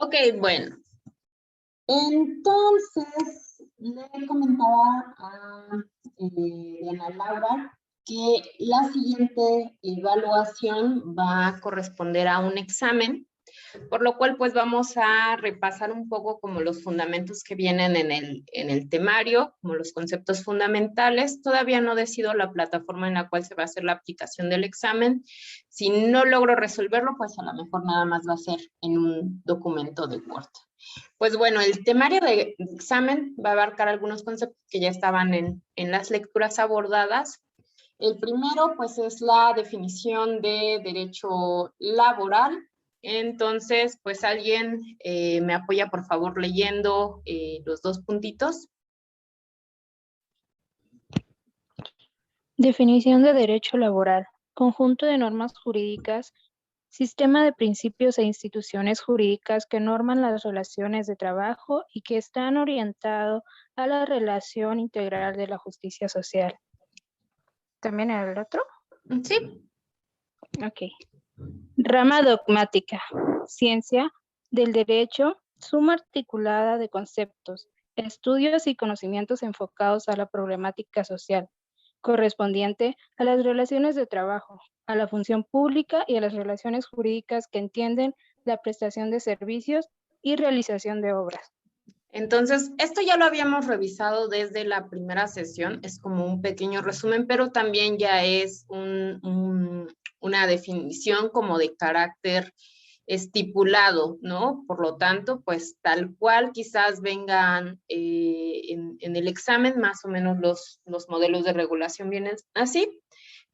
Ok, bueno. Entonces, le comentaba a Diana Laura que la siguiente evaluación va a corresponder a un examen, por lo cual pues vamos a repasar un poco como los fundamentos que vienen en el temario, como los conceptos fundamentales. Todavía no decido la plataforma en la cual se va a hacer la aplicación del examen. Si no logro resolverlo, pues a lo mejor nada más va a ser en un documento de Word. Pues bueno, el temario de examen va a abarcar algunos conceptos que ya estaban en las lecturas abordadas. El primero, pues, es la definición de derecho laboral. Entonces, pues, alguien me apoya, por favor, leyendo los dos puntitos. Definición de derecho laboral. Conjunto de normas jurídicas, sistema de principios e instituciones jurídicas que norman las relaciones de trabajo y que están orientados a la relación integral de la justicia social. ¿También el otro? Sí. Ok. Rama dogmática. Ciencia del derecho, suma articulada de conceptos, estudios y conocimientos enfocados a la problemática social, correspondiente a las relaciones de trabajo, a la función pública y a las relaciones jurídicas que entienden la prestación de servicios y realización de obras. Entonces, esto ya lo habíamos revisado desde la primera sesión, es como un pequeño resumen, pero también ya es una definición como de carácter estipulado, ¿no? Por lo tanto, pues tal cual quizás vengan en el examen, más o menos los modelos de regulación vienen así.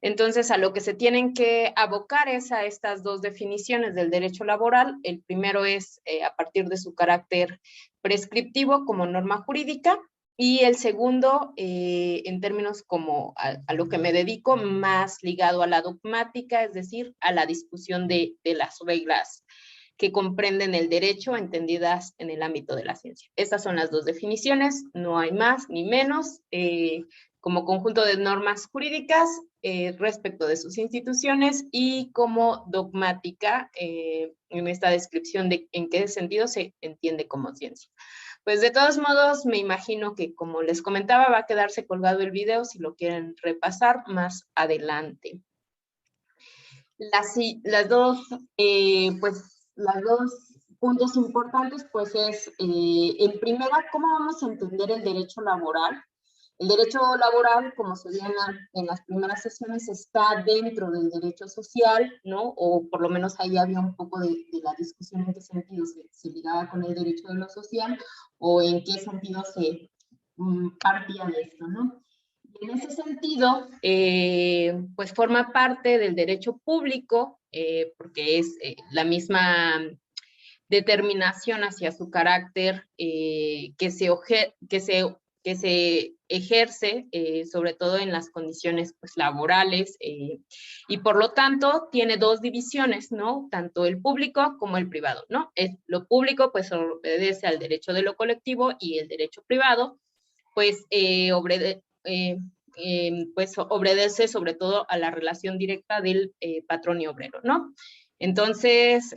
Entonces, a lo que se tienen que abocar es a estas dos definiciones del derecho laboral. El primero es a partir de su carácter prescriptivo como norma jurídica, y el segundo, en términos como a lo que me dedico, más ligado a la dogmática, es decir, a la discusión de las reglas que comprenden el derecho entendidas en el ámbito de la ciencia. Estas son las dos definiciones, no hay más ni menos, como conjunto de normas jurídicas respecto de sus instituciones y como dogmática en esta descripción de en qué sentido se entiende como ciencia. Pues de todos modos, me imagino que como les comentaba, va a quedarse colgado el video si lo quieren repasar más adelante. Las dos puntos importantes, pues es, en primera, ¿cómo vamos a entender el derecho laboral? El derecho laboral, como se veía en las primeras sesiones, está dentro del derecho social, ¿no? O por lo menos ahí había un poco de la discusión en qué sentido se ligaba con el derecho de lo social o en qué sentido se partía de esto, ¿no? En ese sentido, pues forma parte del derecho público, porque es la misma determinación hacia su carácter que se ejerce, sobre todo en las condiciones pues, laborales, y por lo tanto tiene dos divisiones, ¿no? Tanto el público como el privado, ¿no? Lo público pues obedece al derecho de lo colectivo y el derecho privado pues pues obedece sobre todo a la relación directa del patrón y obrero, ¿no? Entonces,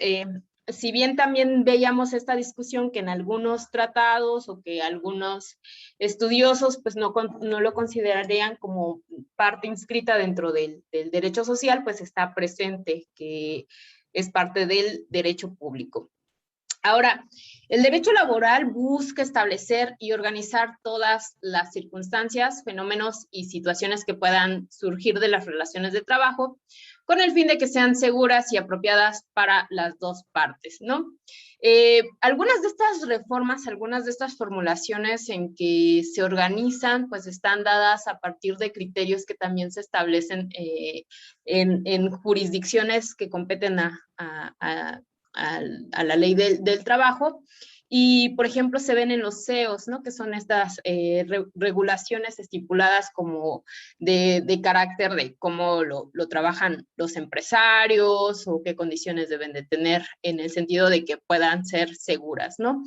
si bien también veíamos esta discusión que en algunos tratados o que algunos estudiosos pues no lo considerarían como parte inscrita dentro del derecho social, pues está presente que es parte del derecho público. Ahora, el derecho laboral busca establecer y organizar todas las circunstancias, fenómenos y situaciones que puedan surgir de las relaciones de trabajo con el fin de que sean seguras y apropiadas para las dos partes, ¿no? Algunas de estas reformas, algunas de estas formulaciones en que se organizan, pues están dadas a partir de criterios que también se establecen en jurisdicciones que competen a la ley del trabajo, y por ejemplo se ven en los CEOs, ¿no? Que son estas regulaciones estipuladas como de carácter de cómo lo trabajan los empresarios o qué condiciones deben de tener en el sentido de que puedan ser seguras, ¿no?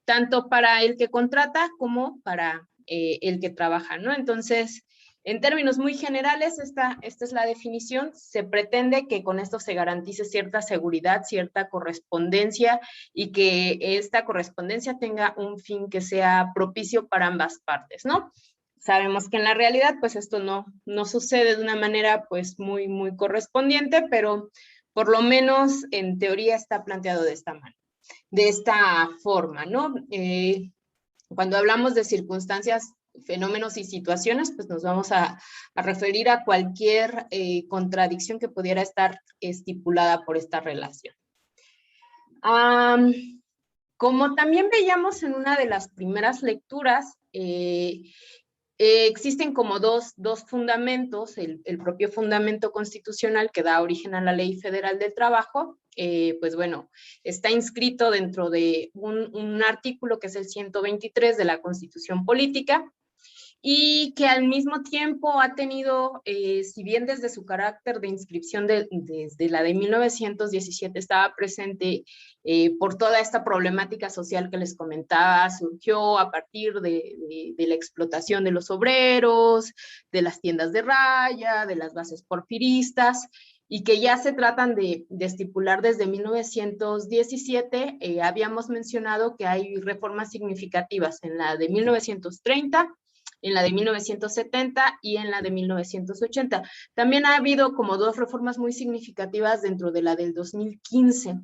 Tanto para el que contrata como para el que trabaja, ¿no? Entonces, En términos muy generales, esta es la definición. Se pretende que con esto se garantice cierta seguridad, cierta correspondencia y que esta correspondencia tenga un fin que sea propicio para ambas partes, ¿no? Sabemos que en la realidad, pues esto no sucede de una manera pues muy correspondiente, pero por lo menos en teoría está planteado de esta forma, ¿no? Cuando hablamos de circunstancias, fenómenos y situaciones, pues nos vamos a referir a cualquier contradicción que pudiera estar estipulada por esta relación. Como también veíamos en una de las primeras lecturas, existen como dos fundamentos, el propio fundamento constitucional que da origen a la Ley Federal del Trabajo, pues bueno, está inscrito dentro de un artículo que es el 123 de la Constitución Política, y que al mismo tiempo ha tenido, si bien desde su carácter de inscripción desde la de 1917 estaba presente por toda esta problemática social que les comentaba, surgió a partir de la explotación de los obreros, de las tiendas de raya, de las bases porfiristas, y que ya se tratan de estipular desde 1917, habíamos mencionado que hay reformas significativas en la de 1930, en la de 1970 y en la de 1980. También ha habido como dos reformas muy significativas dentro de la del 2015.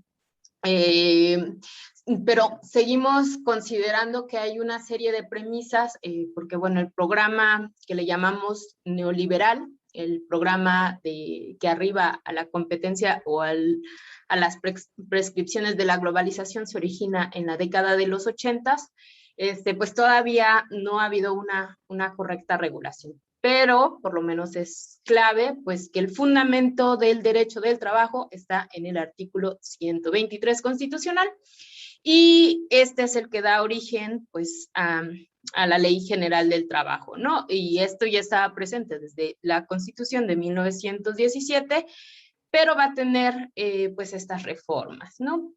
Pero seguimos considerando que hay una serie de premisas, porque bueno, el programa que le llamamos neoliberal, el programa que arriba a la competencia o a las prescripciones de la globalización se origina en la década de los 80s, pues todavía no ha habido una correcta regulación. Pero por lo menos es clave, pues que el fundamento del derecho del trabajo está en el artículo 123 constitucional, y este es el que da origen, pues, a la Ley General del Trabajo, ¿no? Y esto ya estaba presente desde la Constitución de 1917, pero va a tener, pues, estas reformas, ¿no?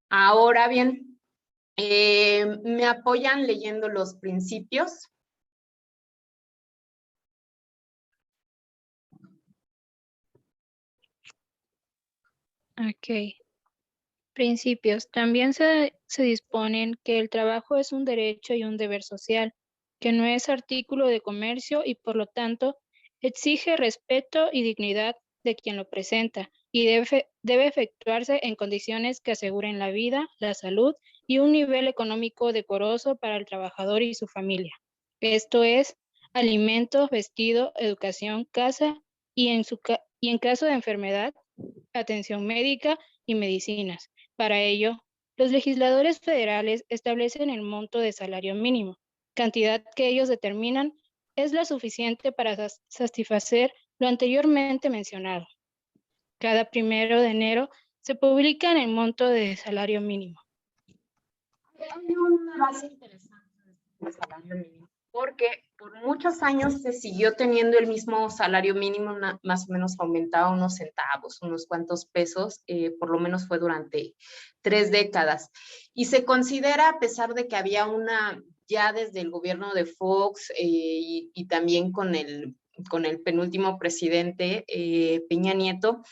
Ahora bien, ¿me apoyan leyendo los principios? Ok. Principios. También se disponen que el trabajo es un derecho y un deber social, que no es artículo de comercio y por lo tanto exige respeto y dignidad de quien lo presenta y debe efectuarse en condiciones que aseguren la vida, la salud y un nivel económico decoroso para el trabajador y su familia. Esto es alimentos, vestido, educación, casa y en caso de enfermedad, atención médica y medicinas. Para ello, los legisladores federales establecen el monto de salario mínimo, cantidad que ellos determinan es la suficiente para satisfacer lo anteriormente mencionado. Cada 1 de enero se publica en el monto de salario mínimo. Hay una base interesante del salario mínimo, porque por muchos años se siguió teniendo el mismo salario mínimo, más o menos aumentaba unos centavos, unos cuantos pesos, por lo menos fue durante 3 décadas. Y se considera, a pesar de que había ya desde el gobierno de Fox y también con el penúltimo presidente, Peña Nieto,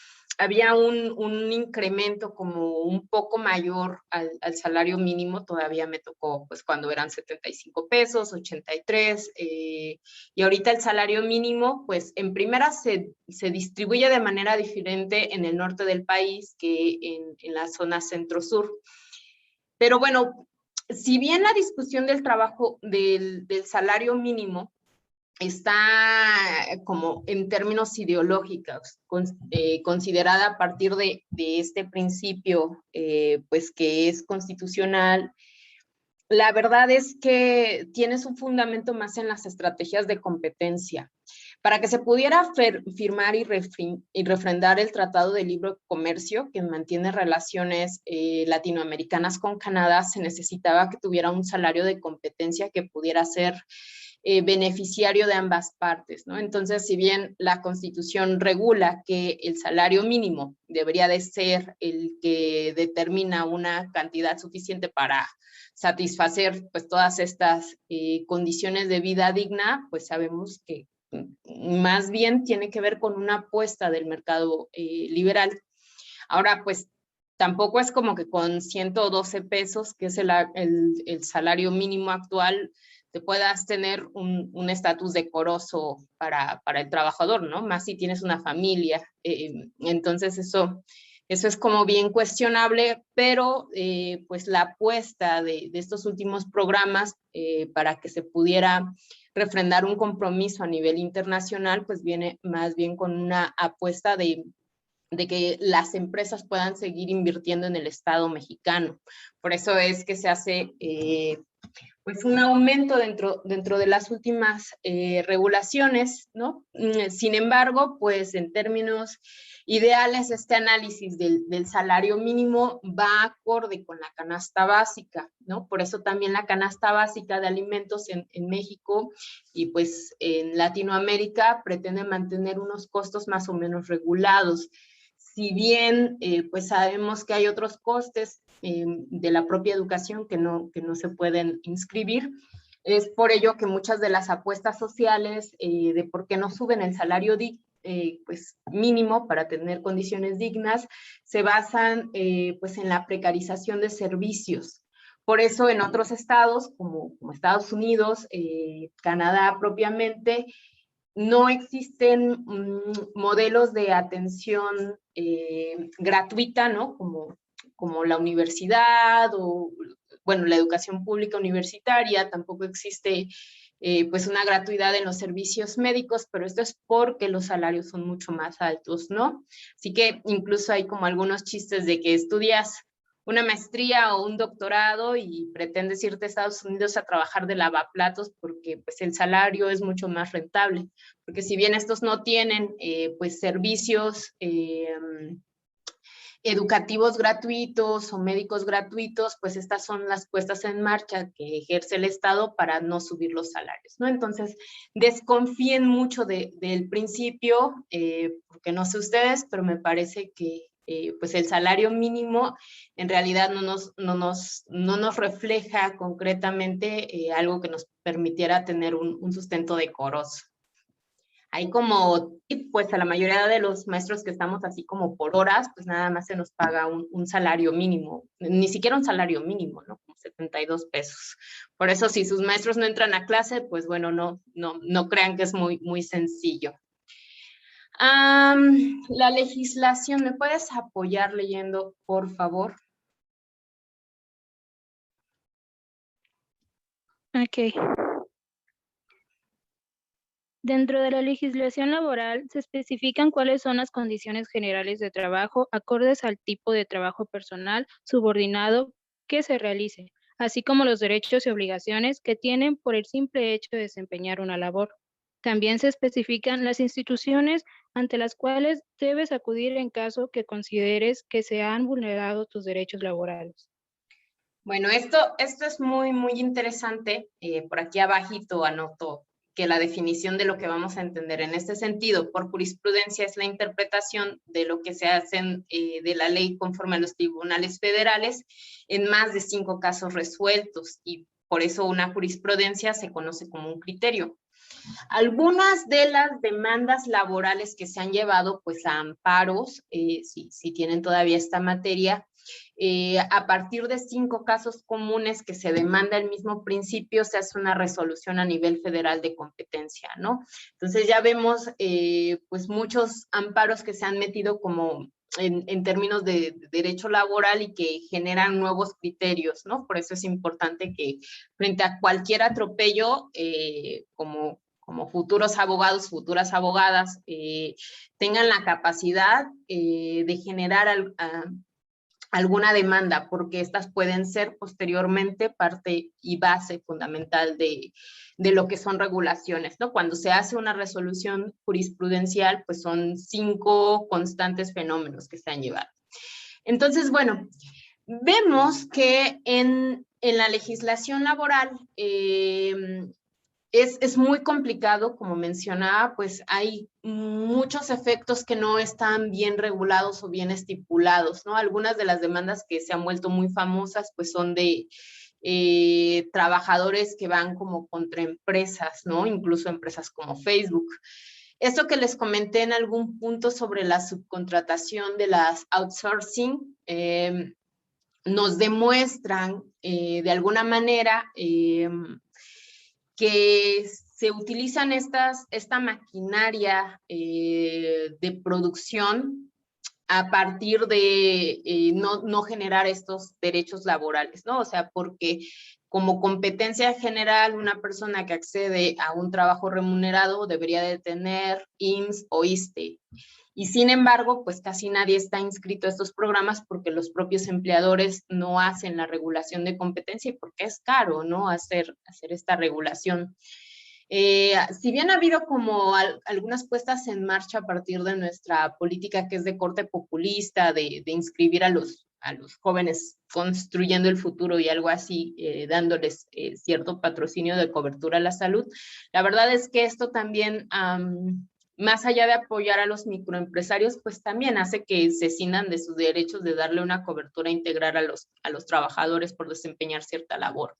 había un incremento como un poco mayor al salario mínimo. Todavía me tocó pues cuando eran 75 pesos, 83, y ahorita el salario mínimo pues en primera se distribuye de manera diferente en el norte del país que en la zona centro-sur. Pero bueno, si bien la discusión del trabajo, del salario mínimo, está como en términos ideológicos, considerada a partir de este principio, pues que es constitucional. La verdad es que tiene su fundamento más en las estrategias de competencia. Para que se pudiera firmar y refrendar el Tratado de Libre Comercio, que mantiene relaciones latinoamericanas con Canadá, se necesitaba que tuviera un salario de competencia que pudiera ser beneficiario de ambas partes, ¿no? Entonces, si bien la Constitución regula que el salario mínimo debería de ser el que determina una cantidad suficiente para satisfacer pues todas estas condiciones de vida digna, pues sabemos que más bien tiene que ver con una apuesta del mercado liberal. Ahora, pues, tampoco es como que con 112 pesos, que es el salario mínimo actual, te puedas tener un estatus decoroso para el trabajador, ¿no? Más si tienes una familia. Entonces eso es como bien cuestionable, pero pues la apuesta de estos últimos programas para que se pudiera refrendar un compromiso a nivel internacional, pues viene más bien con una apuesta de que las empresas puedan seguir invirtiendo en el Estado mexicano. Por eso es que se hace pues un aumento dentro de las últimas regulaciones, ¿no? Sin embargo, pues en términos ideales, este análisis del salario mínimo va acorde con la canasta básica, ¿no? Por eso también la canasta básica de alimentos en México y pues en Latinoamérica pretende mantener unos costos más o menos regulados. Si bien pues sabemos que hay otros costes de la propia educación que no se pueden inscribir, es por ello que muchas de las apuestas sociales de por qué no suben el salario pues mínimo para tener condiciones dignas se basan pues en la precarización de servicios. Por eso en otros estados, como Estados Unidos, Canadá propiamente, no existen modelos de atención gratuita, ¿no? Como la universidad o, bueno, la educación pública universitaria, tampoco existe pues una gratuidad en los servicios médicos, pero esto es porque los salarios son mucho más altos, ¿no? Así que incluso hay como algunos chistes de que estudias una maestría o un doctorado y pretendes irte a Estados Unidos a trabajar de lavaplatos porque pues el salario es mucho más rentable, porque si bien estos no tienen pues servicios educativos gratuitos o médicos gratuitos, pues estas son las puestas en marcha que ejerce el Estado para no subir los salarios, ¿no? Entonces, desconfíen mucho del principio, porque no sé ustedes, pero me parece que pues el salario mínimo en realidad no nos refleja concretamente algo que nos permitiera tener un sustento decoroso. Hay como, pues a la mayoría de los maestros que estamos así como por horas, pues nada más se nos paga un salario mínimo, ni siquiera un salario mínimo, ¿no? Como 72 pesos. Por eso si sus maestros no entran a clase, pues bueno, no crean que es muy sencillo. La legislación, ¿me puedes apoyar leyendo, por favor? Ok. Dentro de la legislación laboral se especifican cuáles son las condiciones generales de trabajo acordes al tipo de trabajo personal subordinado que se realice, así como los derechos y obligaciones que tienen por el simple hecho de desempeñar una labor. También se especifican las instituciones ante las cuales debes acudir en caso que consideres que se han vulnerado tus derechos laborales. Bueno, esto es muy interesante. Por aquí abajito anoto que la definición de lo que vamos a entender en este sentido por jurisprudencia es la interpretación de lo que se hace de la ley conforme a los tribunales federales en más de 5 casos resueltos, y por eso una jurisprudencia se conoce como un criterio. Algunas de las demandas laborales que se han llevado pues a amparos, si tienen todavía esta materia, a partir de 5 casos comunes que se demanda el mismo principio, se hace una resolución a nivel federal de competencia, ¿no? Entonces ya vemos pues muchos amparos que se han metido como en términos de derecho laboral y que generan nuevos criterios, ¿no? Por eso es importante que frente a cualquier atropello, como futuros abogados, futuras abogadas, tengan la capacidad de generar alguna demanda, porque estas pueden ser posteriormente parte y base fundamental de lo que son regulaciones, ¿no? Cuando se hace una resolución jurisprudencial, pues son 5 constantes fenómenos que se han llevado. Entonces, bueno, vemos que en la legislación laboral es muy complicado, como mencionaba, pues hay muchos efectos que no están bien regulados o bien estipulados, ¿no? Algunas de las demandas que se han vuelto muy famosas, pues son de trabajadores que van como contra empresas, ¿no? Incluso empresas como Facebook. Esto que les comenté en algún punto sobre la subcontratación de las outsourcing, nos demuestran de alguna manera que se utilizan esta maquinaria de producción a partir de no generar estos derechos laborales, ¿no? O sea, porque como competencia general, una persona que accede a un trabajo remunerado debería de tener IMSS o ISSSTE. Y sin embargo, pues casi nadie está inscrito a estos programas porque los propios empleadores no hacen la regulación de competencia y porque es caro, ¿no? Hacer esta regulación. Si bien ha habido como algunas puestas en marcha a partir de nuestra política que es de corte populista, de inscribir a los jóvenes construyendo el futuro y algo así, dándoles cierto patrocinio de cobertura a la salud, la verdad es que esto también, más allá de apoyar a los microempresarios, pues también hace que se cinan de sus derechos de darle una cobertura integral a los trabajadores por desempeñar cierta labor.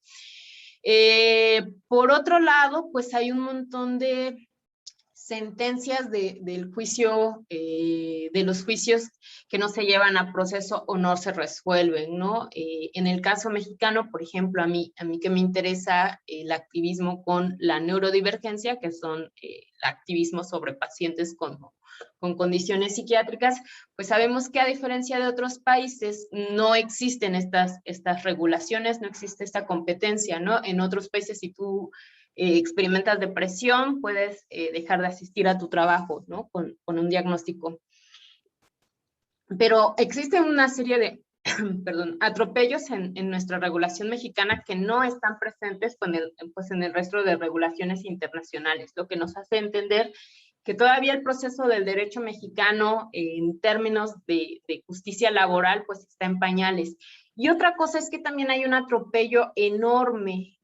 Por otro lado, pues hay un montón de sentencias del juicio, de los juicios que no se llevan a proceso o no se resuelven, ¿no? En el caso mexicano, por ejemplo, a mí que me interesa el activismo con la neurodivergencia, que son el activismo sobre pacientes con condiciones psiquiátricas, pues sabemos que a diferencia de otros países no existen estas regulaciones, no existe esta competencia, ¿no? En otros países, si tú experimentas depresión, puedes dejar de asistir a tu trabajo, ¿no? Con un diagnóstico. Pero existe una serie de atropellos en nuestra regulación mexicana que no están presentes pues en el resto de regulaciones internacionales, lo que nos hace entender que todavía el proceso del derecho mexicano en términos de justicia laboral pues está en pañales. Y otra cosa es que también hay un atropello enorme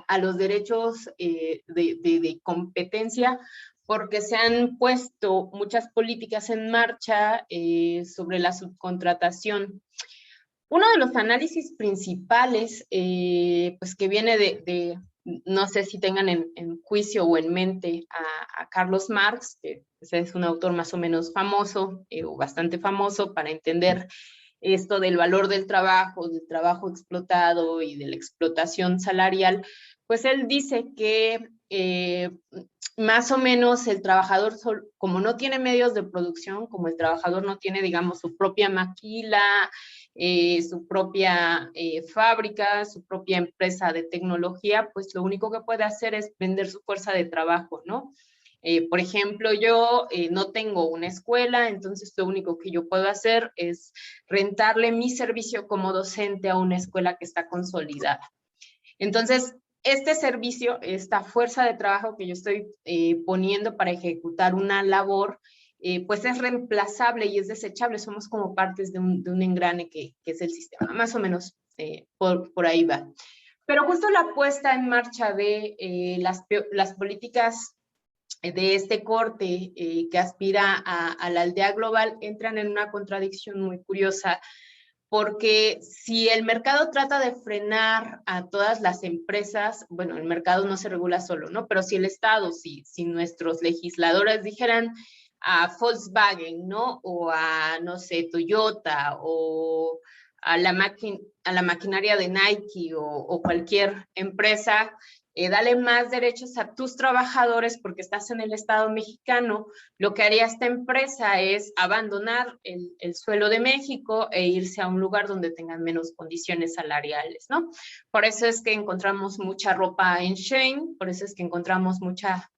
a los derechos de competencia, porque se han puesto muchas políticas en marcha sobre la subcontratación. Uno de los análisis principales, pues que viene no sé si tengan en juicio o en mente a Carlos Marx, que es un autor más o menos famoso, o bastante famoso para entender esto del valor del trabajo explotado y de la explotación salarial, pues él dice que más o menos el trabajador, como no tiene medios de producción, como el trabajador no tiene, digamos, su propia maquila, su propia fábrica, su propia empresa de tecnología, pues lo único que puede hacer es vender su fuerza de trabajo, ¿no? Por ejemplo, yo no tengo una escuela, entonces lo único que yo puedo hacer es rentarle mi servicio como docente a una escuela que está consolidada. Entonces, este servicio, esta fuerza de trabajo que yo estoy poniendo para ejecutar una labor, pues es reemplazable y es desechable. Somos como partes de un engrane que es el sistema. Más o menos por ahí va. Pero justo la puesta en marcha de las políticas de este corte que aspira a la aldea global entran en una contradicción muy curiosa, porque si el mercado trata de frenar a todas las empresas, bueno, el mercado no se regula solo, ¿no? Pero si el Estado, si nuestros legisladores dijeran a Volkswagen, ¿no? O a, no sé, Toyota, o a la maquinaria de Nike o cualquier empresa, dale más derechos a tus trabajadores porque estás en el Estado mexicano, lo que haría esta empresa es abandonar el suelo de México e irse a un lugar donde tengan menos condiciones salariales, ¿no? Por eso es que encontramos mucha ropa en Shein, por eso es que encontramos mucha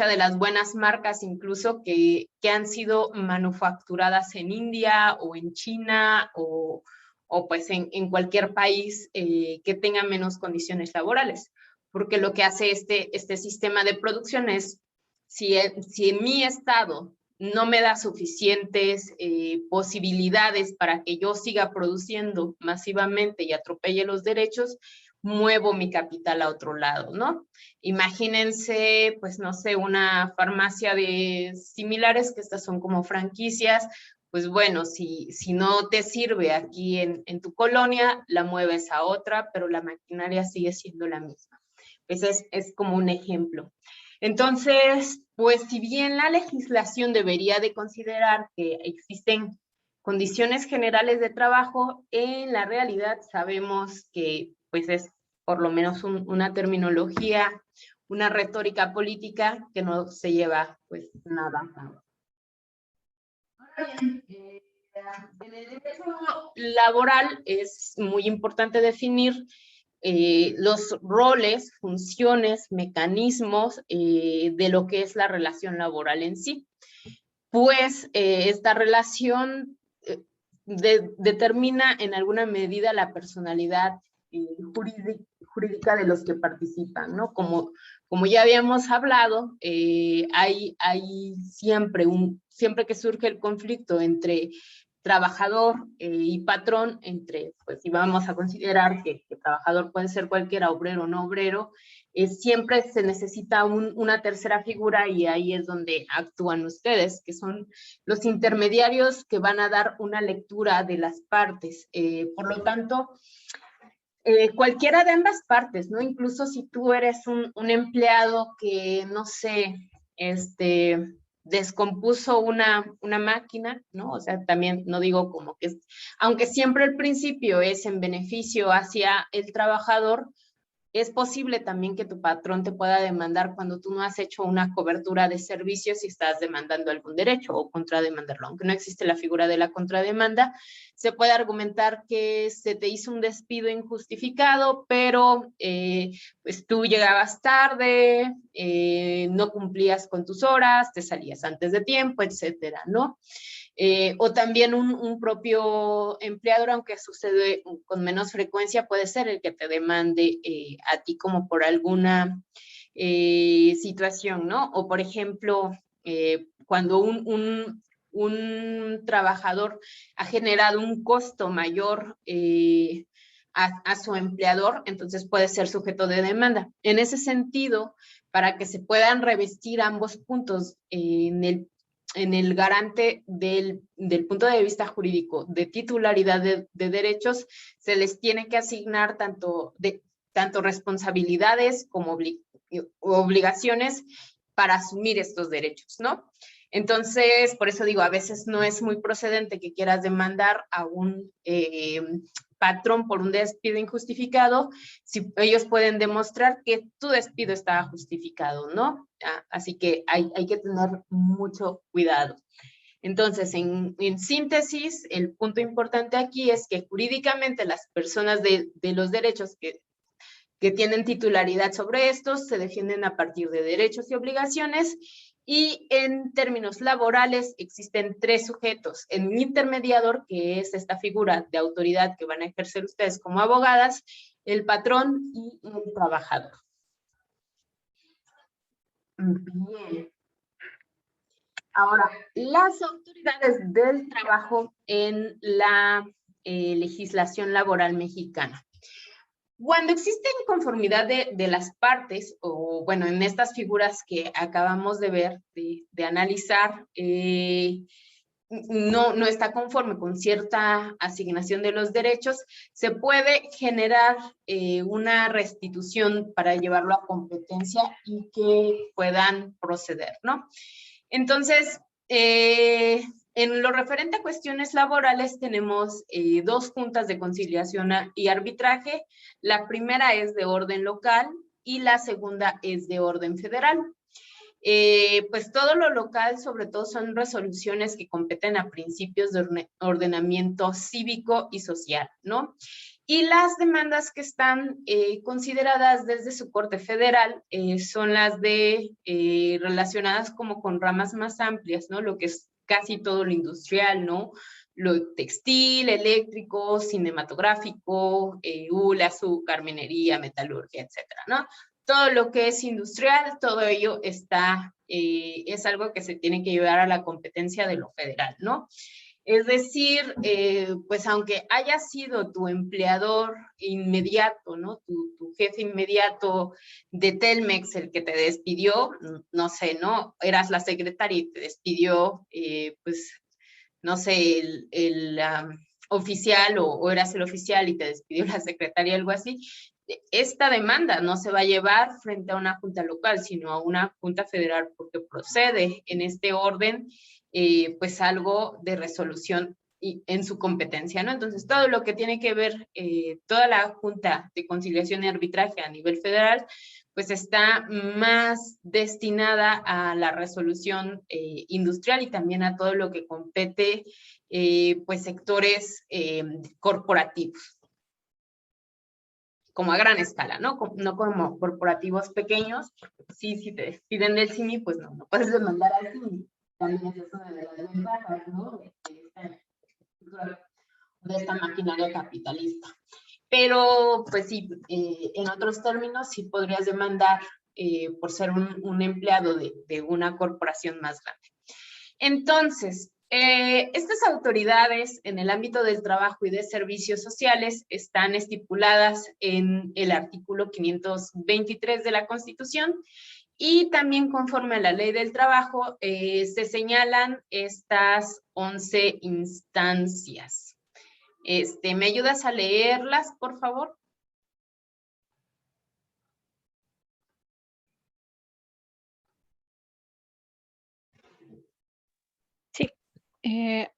de las buenas marcas incluso que han sido manufacturadas en India o en China o pues en cualquier país que tenga menos condiciones laborales. Porque lo que hace este sistema de producción es, si en mi estado no me da suficientes posibilidades para que yo siga produciendo masivamente y atropelle los derechos, muevo mi capital a otro lado, ¿no? Imagínense, pues no sé, una farmacia de similares, que estas son como franquicias, pues bueno, si no te sirve aquí en tu colonia, la mueves a otra, pero la maquinaria sigue siendo la misma. Ese es como un ejemplo. Entonces, pues si bien la legislación debería de considerar que existen condiciones generales de trabajo, en la realidad sabemos que pues es por lo menos una terminología, una retórica política que no se lleva pues nada. En el derecho laboral es muy importante definir los roles, funciones, mecanismos de lo que es la relación laboral en sí. Pues esta relación determina en alguna medida la personalidad jurídica de los que participan, ¿no? Como ya habíamos hablado, hay siempre que surge el conflicto entre trabajador y patrón, pues si vamos a considerar que trabajador puede ser cualquiera, obrero o no obrero, siempre se necesita una tercera figura y ahí es donde actúan ustedes, que son los intermediarios que van a dar una lectura de las partes. Por lo tanto, cualquiera de ambas partes, ¿no? Incluso si tú eres un empleado que, no sé, descompuso una máquina, ¿no? O sea, también no digo como que, aunque siempre el principio es en beneficio hacia el trabajador, es posible también que tu patrón te pueda demandar cuando tú no has hecho una cobertura de servicios y estás demandando algún derecho o contrademandarlo. Aunque no existe la figura de la contrademanda, se puede argumentar que se te hizo un despido injustificado, pero pues tú llegabas tarde, no cumplías con tus horas, te salías antes de tiempo, etcétera, ¿no? O también un propio empleador, aunque sucede con menos frecuencia, puede ser el que te demande a ti como por alguna situación, ¿no? O por ejemplo, cuando un trabajador ha generado un costo mayor a su empleador, entonces puede ser sujeto de demanda. En ese sentido, para que se puedan revestir ambos puntos en el garante del punto de vista jurídico de titularidad de derechos, se les tiene que asignar tanto responsabilidades como obligaciones para asumir estos derechos, ¿no? Entonces, por eso digo, a veces no es muy procedente que quieras demandar a un patrón por un despido injustificado, si ellos pueden demostrar que tu despido estaba justificado, ¿no? Así que hay que tener mucho cuidado. Entonces, en síntesis, el punto importante aquí es que jurídicamente las personas de los derechos que tienen titularidad sobre estos se defienden a partir de derechos y obligaciones, y en términos laborales existen tres sujetos: el intermediador, que es esta figura de autoridad que van a ejercer ustedes como abogadas, el patrón y el trabajador. Bien. Ahora, las autoridades del trabajo en la legislación laboral mexicana. Cuando existe inconformidad de las partes, o bueno, en estas figuras que acabamos de ver, de analizar, no está conforme con cierta asignación de los derechos, se puede generar una restitución para llevarlo a competencia y que puedan proceder, ¿no? Entonces, en lo referente a cuestiones laborales tenemos dos juntas de conciliación y arbitraje. La primera es de orden local y la segunda es de orden federal. Pues todo lo local, sobre todo, son resoluciones que competen a principios de ordenamiento cívico y social, ¿no? Y las demandas que están consideradas desde su Corte Federal son las relacionadas como con ramas más amplias, ¿no? Lo que es casi todo lo industrial, ¿no? Lo textil, eléctrico, cinematográfico, hule, azúcar, minería, metalurgia, etcétera, ¿no? Todo lo que es industrial, todo ello es algo que se tiene que llevar a la competencia de lo federal, ¿no? Es decir, pues aunque haya sido tu empleador inmediato, ¿no? Tu jefe inmediato de Telmex el que te despidió, no sé, ¿no? Eras la secretaria y te despidió, pues no sé, oficial o eras el oficial y te despidió la secretaria, algo así, esta demanda no se va a llevar frente a una junta local, sino a una junta federal, porque procede en este orden, pues algo de resolución en su competencia, ¿no? Entonces, todo lo que tiene que ver, toda la Junta de Conciliación y Arbitraje a nivel federal, pues está más destinada a la resolución industrial y también a todo lo que compete, pues sectores corporativos, como a gran escala, ¿no? No como corporativos pequeños, porque sí, si te despiden del CIMI, pues no puedes demandar al CIMI. También es eso de las desventajas, ¿no? De esta maquinaria capitalista. Pero, pues sí, en otros términos, sí podrías demandar por ser un empleado de una corporación más grande. Entonces, estas autoridades en el ámbito del trabajo y de servicios sociales están estipuladas en el artículo 523 de la Constitución y también conforme a la Ley del Trabajo se señalan estas 11 instancias. ¿Me ayudas a leerlas, por favor? Sí.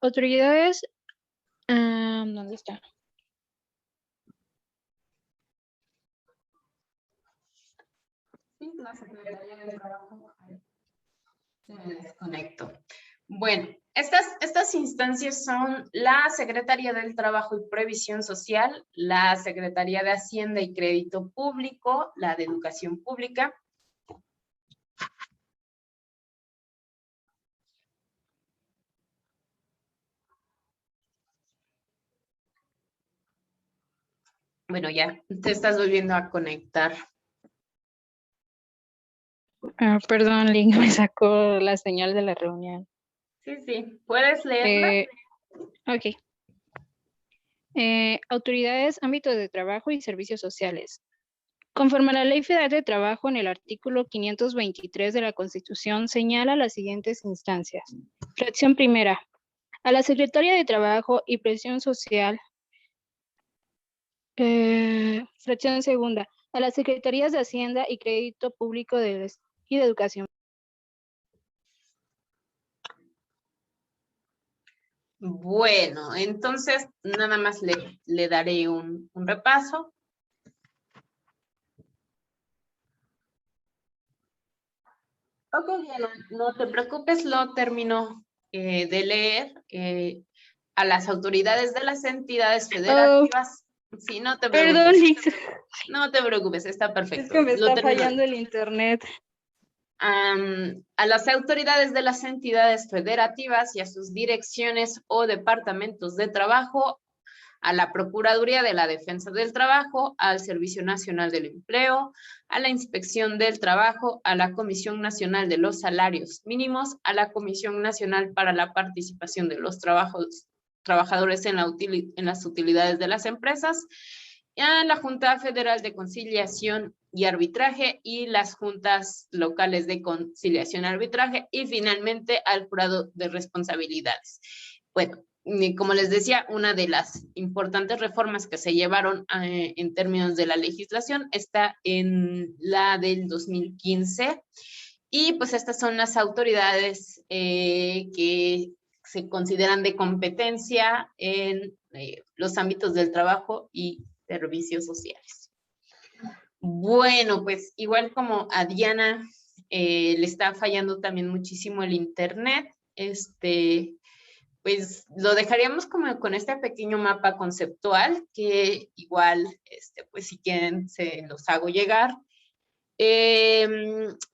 Autoridades, ¿dónde está? Sí, la Secretaría del Trabajo. Se me desconectó. Bueno, estas instancias son la Secretaría del Trabajo y Previsión Social, la Secretaría de Hacienda y Crédito Público, la de Educación Pública, bueno, ya te estás volviendo a conectar. Perdón, Link, me sacó la señal de la reunión. Sí, ¿puedes leerla? Ok. Autoridades, ámbito de trabajo y servicios sociales. Conforme a la Ley Federal de Trabajo, en el artículo 523 de la Constitución, señala las siguientes instancias. Fracción primera, a la Secretaría de Trabajo y Previsión Social. Fracción segunda, a las Secretarías de Hacienda y Crédito Público y de Educación. Bueno, entonces nada más le daré un repaso. Ok, Diana, no te preocupes, lo termino de leer. A las autoridades de las entidades federativas. Sí, no te preocupes. Perdón, Lix. No te preocupes, está perfecto. Es que me está fallando el internet. A las autoridades de las entidades federativas y a sus direcciones o departamentos de trabajo, a la Procuraduría de la Defensa del Trabajo, al Servicio Nacional del Empleo, a la Inspección del Trabajo, a la Comisión Nacional de los Salarios Mínimos, a la Comisión Nacional para la Participación de los Trabajadores en las Utilidades de las Empresas, a la Junta Federal de Conciliación y Arbitraje y las juntas locales de conciliación y arbitraje y finalmente al jurado de responsabilidades. Bueno, como les decía, una de las importantes reformas que se llevaron en términos de la legislación está en la del 2015 y pues estas son las autoridades que se consideran de competencia en los ámbitos del trabajo y servicios sociales. Bueno, pues igual como a Diana le está fallando también muchísimo el internet, pues lo dejaríamos como con este pequeño mapa conceptual que igual, pues si quieren se los hago llegar.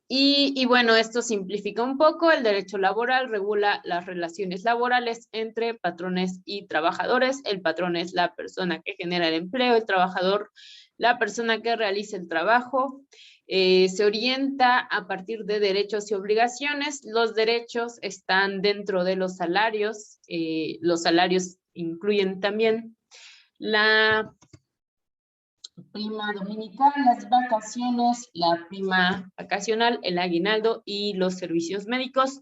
Y bueno, esto simplifica un poco. El derecho laboral regula las relaciones laborales entre patrones y trabajadores. El patrón es la persona que genera el empleo, el trabajador, la persona que realiza el trabajo. Se orienta a partir de derechos y obligaciones. Los derechos están dentro de los salarios. Los salarios incluyen también la prima dominical, las vacaciones, la prima vacacional, el aguinaldo y los servicios médicos.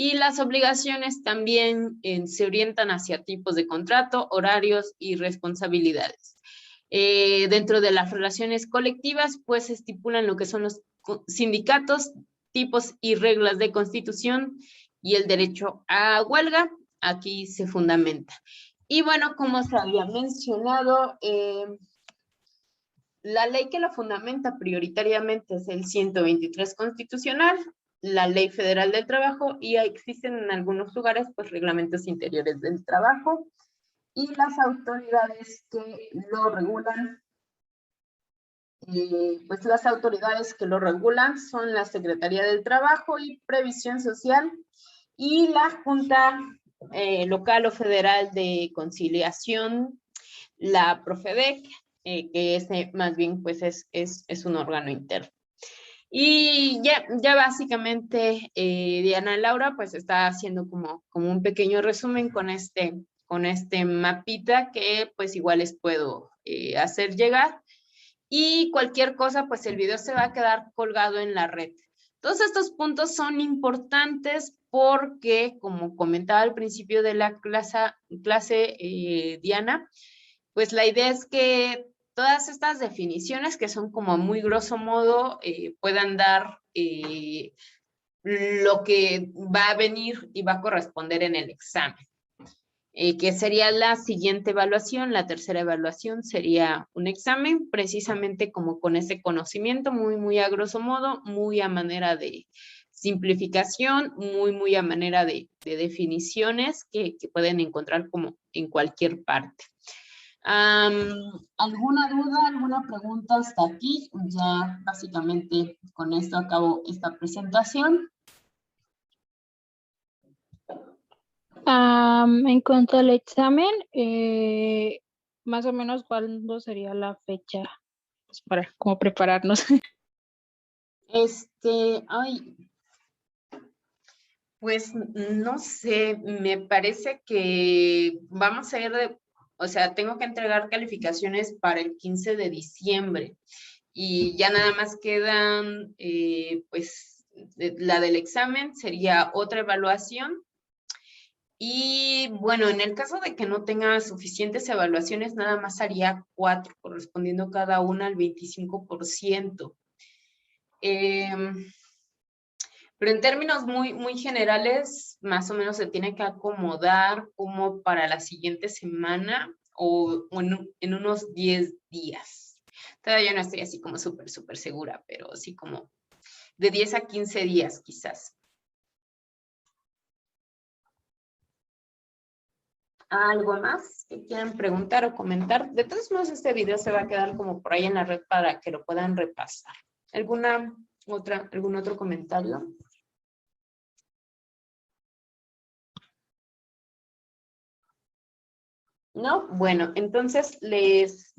Y las obligaciones también se orientan hacia tipos de contrato, horarios y responsabilidades. Dentro de las relaciones colectivas, pues se estipulan lo que son los sindicatos, tipos y reglas de constitución y el derecho a huelga, aquí se fundamenta. Y bueno, como se había mencionado, la ley que lo fundamenta prioritariamente es el 123 constitucional, la Ley Federal del Trabajo, y existen en algunos lugares pues reglamentos interiores del trabajo, y las autoridades que lo regulan, pues las autoridades que lo regulan son la Secretaría del Trabajo y Previsión Social y la Junta Local o Federal de Conciliación, la Profedec, que ese más bien pues es un órgano interno. Y ya básicamente Diana Laura pues está haciendo como un pequeño resumen con este mapita que pues igual les puedo hacer llegar. Y cualquier cosa pues el video se va a quedar colgado en la red. Todos estos puntos son importantes porque, como comentaba al principio de la clase Diana, pues la idea es que todas estas definiciones, que son como muy grosso modo, puedan dar lo que va a venir y va a corresponder en el examen. Que sería la siguiente evaluación, la tercera evaluación sería un examen, precisamente como con ese conocimiento, muy a grosso modo, muy a manera de simplificación, muy a manera de definiciones que pueden encontrar como en cualquier parte. ¿Alguna duda, alguna pregunta hasta aquí? Ya básicamente con esto acabo esta presentación. En cuanto al examen, más o menos, ¿cuándo sería la fecha? Pues para como prepararnos. Pues no sé, me parece que vamos a ir o sea, tengo que entregar calificaciones para el 15 de diciembre y ya nada más quedan, pues, la del examen sería otra evaluación. Y bueno, en el caso de que no tenga suficientes evaluaciones, nada más haría 4, correspondiendo cada una al 25%. Pero en términos muy generales, más o menos se tiene que acomodar como para la siguiente semana o en unos 10 días. Todavía no estoy así como súper segura, pero sí como de 10 a 15 días quizás. ¿Algo más que quieran preguntar o comentar? De todos modos, este video se va a quedar como por ahí en la red para que lo puedan repasar. ¿Algún otro comentario? ¿No? Bueno, entonces les